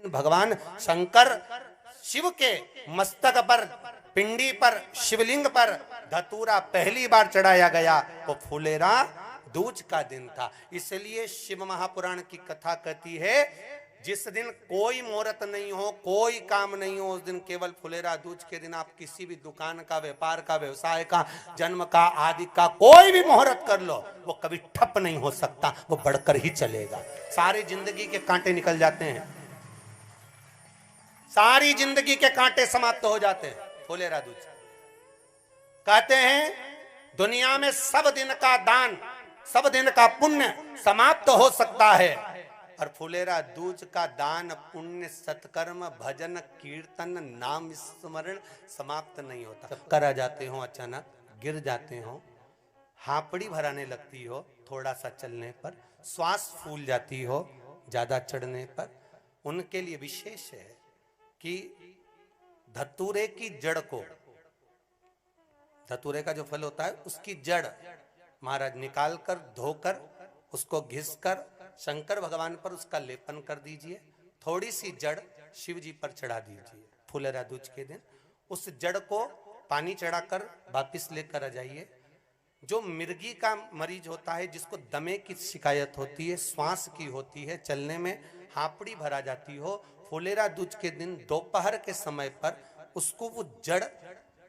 भगवान शंकर शिव के मस्तक पर, पिंडी पर, शिवलिंग पर धतूरा पहली बार चढ़ाया गया वो फुलेरा दूज का दिन था। इसलिए शिव महापुराण की कथा कहती है जिस दिन कोई मुहूर्त नहीं हो, कोई काम नहीं हो, उस दिन केवल फुलेरा दूज के दिन आप किसी भी दुकान का, व्यापार का, व्यवसाय का, जन्म का, आदि का कोई भी मुहूर्त कर लो, वो कभी ठप नहीं हो सकता, वो बढ़कर ही चलेगा। सारी जिंदगी के कांटे निकल जाते हैं, सारी जिंदगी के कांटे समाप्त हो जाते हैं फुलेरा दूज। कहते हैं दुनिया में सब दिन का दान, सब दिन का पुण्य समाप्त हो सकता है, और फुलेरा दूज का दान, पुण्य, सत्कर्म, भजन, कीर्तन, नाम स्मरण समाप्त नहीं होता। चक्कर आ जाते हो, अचानक गिर जाते हो, हापड़ी भराने लगती हो थोड़ा सा चलने पर, श्वास फूल जाती हो ज्यादा चढ़ने पर, उनके लिए विशेष है कि धतूरे की जड़ को, धतूरे का जो फल होता है उसकी जड़ महाराज निकाल कर, धोकर, उसको घिसकर शंकर भगवान पर उसका लेपन कर दीजिए। थोड़ी सी जड़ शिव जी पर चढ़ा दीजिए फुलेरा दूज के दिन। उस जड़ को पानी चढ़ाकर वापिस लेकर आ जाइए। जो मिर्गी का मरीज होता है, जिसको दमे की शिकायत होती है, श्वास की होती है, चलने में हापड़ी भरा जाती हो, फुलेरा दूज के दिन दोपहर के समय पर उसको वो जड़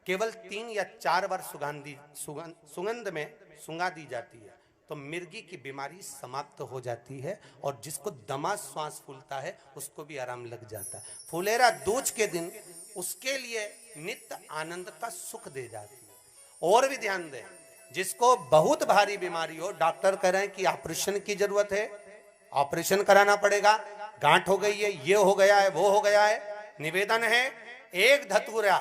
केवल 3 या 4 बार सुगंध में सुंगा दी जाती है, तो मिर्गी की बीमारी समाप्त हो जाती है, और जिसको दमा श्वास फूलता है उसको भी आराम लग जाता है। फुलेरा दूज के दिन उसके लिए नित्य आनंद का सुख दे जाती है। और भी ध्यान दें, जिसको बहुत भारी बीमारी हो, डॉक्टर कह रहे हैं कि ऑपरेशन की जरूरत है, ऑपरेशन कराना पड़ेगा, गांठ हो गई है, ये हो गया है, वो हो गया है, निवेदन है एक धतूरा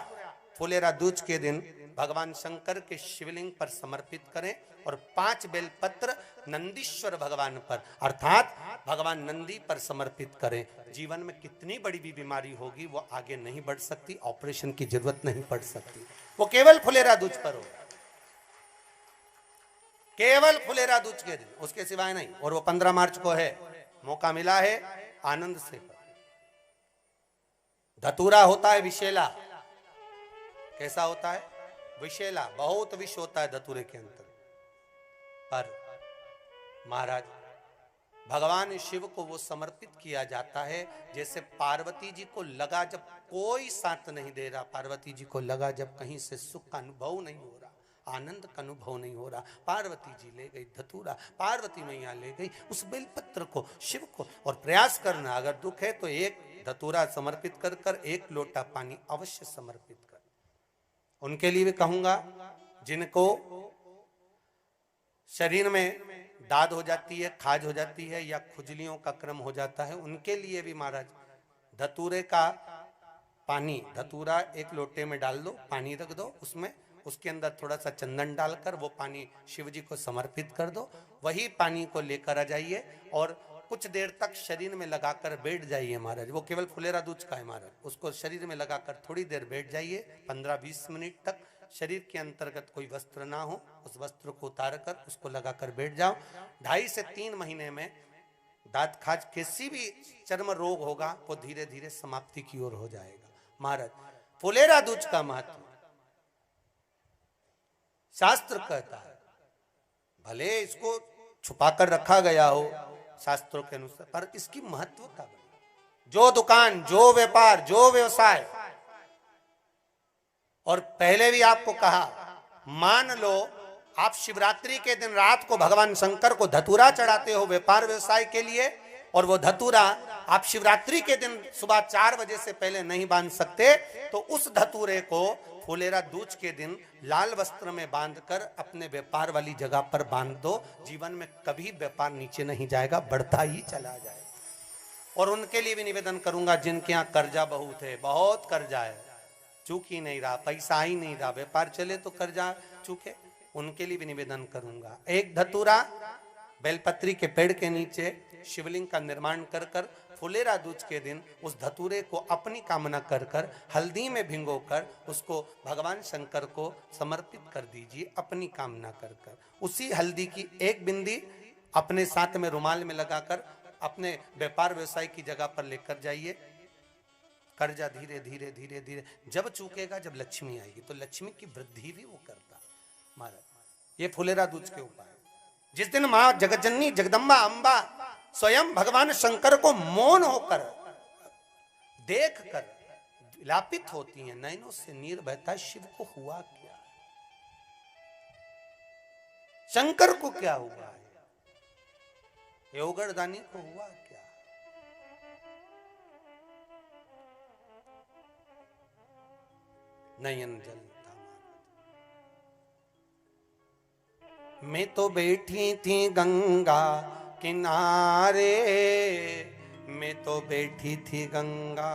फुलेरा दूज के दिन भगवान शंकर के शिवलिंग पर समर्पित करें, और 5 बेलपत्र नंदीश्वर भगवान पर अर्थात भगवान नंदी पर समर्पित करें। जीवन में कितनी बड़ी भी बीमारी होगी वो आगे नहीं बढ़ सकती, ऑपरेशन की जरूरत नहीं पड़ सकती, वो केवल फुलेरा दूज पर होगा, केवल फुलेरा दूज के दिन, उसके सिवाय नहीं। और वो 15 मार्च को है, मौका मिला है, आनंद से। धतूरा होता है विषैला। कैसा होता है? विषैला, बहुत विष होता है धतूरे के अंदर। पर महाराज भगवान शिव को वो समर्पित किया जाता है जैसे पार्वती जी को लगा, जब कोई साथ नहीं दे रहा, पार्वती जी को लगा जब कहीं से सुख का अनुभव नहीं हो रहा, आनंद का अनुभव नहीं हो रहा, पार्वती जी ले गई धतूरा, पार्वती मैया ले गई उस बेलपत्र को शिव को। और प्रयास करना, अगर दुख है तो एक धतूरा समर्पित कर कर 1 लोटा पानी अवश्य समर्पित कर। उनके लिए भी कहूंगा जिनको शरीर में दाद हो जाती है, खाज हो जाती है, या खुजलियों का क्रम हो जाता है, उनके लिए भी महाराज धतूरे का पानी, धतूरा 1 लोटे में डाल दो, पानी रख दो उसमें, उसके अंदर थोड़ा सा चंदन डालकर वो पानी शिव जी को समर्पित कर दो। वही पानी को लेकर आ जाइए और कुछ देर तक शरीर में लगाकर बैठ जाइए महाराज। वो केवल फुलेरा दूज का है महाराज, उसको शरीर में लगाकर थोड़ी देर बैठ जाइए, 15-20 मिनट तक। शरीर के अंतर्गत कोई वस्त्र ना हो, उस वस्त्र को उतार कर उसको लगाकर बैठ जाओ। 2.5 से 3 महीने में दांत खाज, किसी भी चर्म रोग होगा वो धीरे धीरे समाप्ति की ओर हो जाएगा। महाराज फुलेरा दूज का महत्व शास्त्र कहता है, भले इसको छुपाकर रखा गया हो शास्त्रों के अनुसार, पर इसकी महत्वता, जो दुकान, जो व्यापार, जो व्यवसाय, और पहले भी आपको कहा, मान लो आप शिवरात्रि के दिन रात को भगवान शंकर को धतूरा चढ़ाते हो व्यापार व्यवसाय के लिए, और वो धतूरा आप शिवरात्रि के दिन सुबह 4 बजे से पहले नहीं बांध सकते, तो उस धतूरे को फुलेरा दूज के दिन लाल वस्त्र में बांधकर अपने व्यापार वाली जगह पर बांध दो। जीवन में कभी व्यापार नीचे नहीं जाएगा, बढ़ता ही चला जाएगा। और उनके लिए भी निवेदन करूंगा जिनके यहाँ कर्जा बहुत है, बहुत कर्जा है, चूक ही नहीं रहा, पैसा ही नहीं रहा, व्यापार चले तो कर्जा चूके, उनके लिए भी निवेदन करूंगा। 1 धतूरा बेलपत्री के पेड़ के नीचे शिवलिंग का निर्माण कर कर फुलेरा दूज के दिन उस धतूरे को अपनी कामना कर कर हल्दी में भिंगोकर उसको भगवान शंकर को समर्पित कर दीजिए अपनी कामना कर कर। उसी हल्दी की 1 बिंदी अपने साथ में रुमाल में लगाकर अपने व्यापार व्यवसाय की जगह पर लेकर जाइए। कर्जा धीरे धीरे धीरे धीरे जब चूकेगा, जब लक्ष्मी आएगी, तो लक्ष्मी की वृद्धि भी वो करता महाराज। ये फुलेरा दूज के उपाय। जिस दिन मां जगज्जननी जगदम्बा अंबा स्वयं भगवान शंकर को मौन होकर देख कर विलापित होती हैं, नैनों से नीर बहता, शिव को हुआ क्या, शंकर को क्या हुआ है, योगरदानी को हुआ क्या। नयन जलता, मैं तो बैठी थी गंगा किनारे, मैं तो बैठी थी गंगा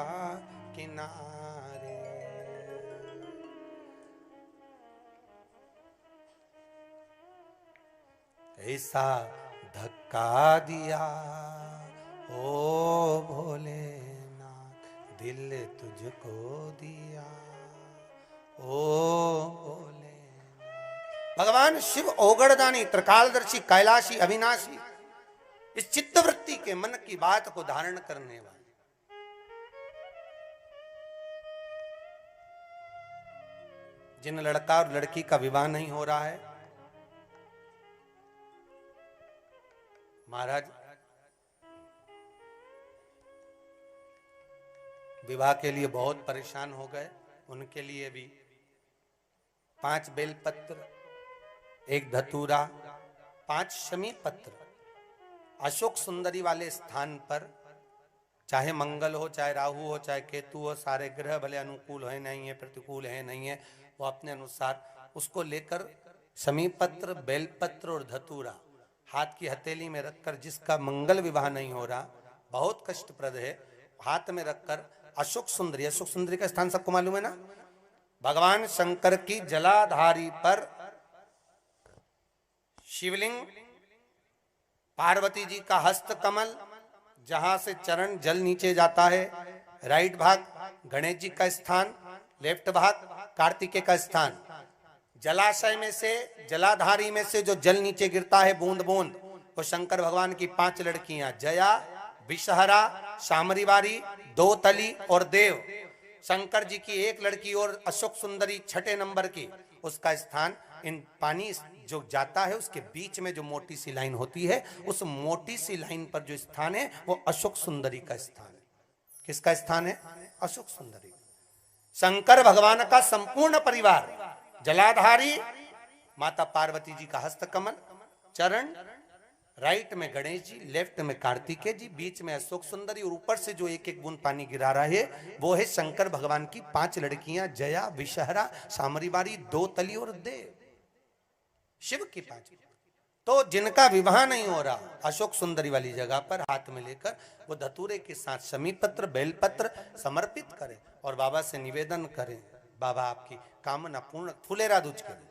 किनारे, ऐसा धक्का दिया ओ भोलेनाथ, दिल तुझको दिया ओ भोले। भगवान शिव ओगड़दानी, त्रिकालदर्शी, कैलाशी, अविनाशी, इस चित्तवृत्ति के मन की बात को धारण करने वाले, जिन लड़का और लड़की का विवाह नहीं हो रहा है, महाराज विवाह के लिए बहुत परेशान हो गए, उनके लिए भी 5 बेलपत्र, 1 धतूरा, 5 शमी पत्र अशोक सुंदरी वाले स्थान पर, चाहे मंगल हो, चाहे राहु हो, चाहे केतु हो, सारे ग्रह भले अनुकूल है नहीं है, प्रतिकूल है नहीं है, वो अपने अनुसार उसको लेकर शमी पत्र, बेलपत्र और धतूरा हाथ की हथेली में रखकर, जिसका मंगल विवाह नहीं हो रहा, बहुत कष्टप्रद है, हाथ में रखकर अशोक सुंदरी, अशोक सुंदरी का स्थान सबको मालूम है ना, भगवान शंकर की जलाधारी पर शिवलिंग, पार्वती जी का हस्त कमल, जहां से चरण जल नीचे जाता है, राइट भाग गणेश जी का स्थान, लेफ्ट भाग कार्तिकेय का स्थान, जलाशय में से, जलाधारी में से जो जल नीचे गिरता है बूंद बूंद, वो शंकर भगवान की 5 लड़कियां, जया, विषहरा, शामरीवारी, दोतली और देव। शंकर जी की 1 लड़की और अशोक सुंदरी 6ठे नंबर की, उसका स्थान, इन पानी जो जाता है उसके बीच में जो मोटी सी लाइन होती है, उस मोटी सी लाइन पर जो स्थान है वो अशोक सुंदरी का स्थान है। किसका स्थान है? अशोक सुंदरी। शंकर भगवान का संपूर्ण परिवार, जलाधारी माता पार्वती जी का हस्तकमल, चरण, राइट में गणेश जी, लेफ्ट में कार्तिकेय जी, बीच में अशोक सुंदरी, और ऊपर से जो 1-1 बूंद पानी गिरा रहा है वो है शंकर भगवान की 5 लड़कियां, जया, विषहरा, सामरीवारी, दोतली और देव। शिव की 5। तो जिनका विवाह नहीं हो रहा, अशोक सुंदरी वाली जगह पर हाथ में लेकर वो धतूरे के साथ शमी पत्र, बेलपत्र समर्पित करें और बाबा से निवेदन करें, बाबा आपकी कामना पूर्ण। फुलेरा दूज करें।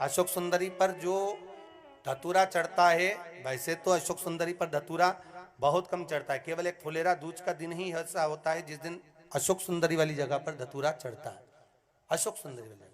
अशोक सुंदरी पर जो धतूरा चढ़ता है, वैसे तो अशोक सुंदरी पर धतूरा बहुत कम चढ़ता है, केवल एक फुलेरा दूज का दिन ही ऐसा होता है जिस दिन अशोक सुंदरी वाली जगह पर धतूरा चढ़ता है। अशोक सुंदरी वाली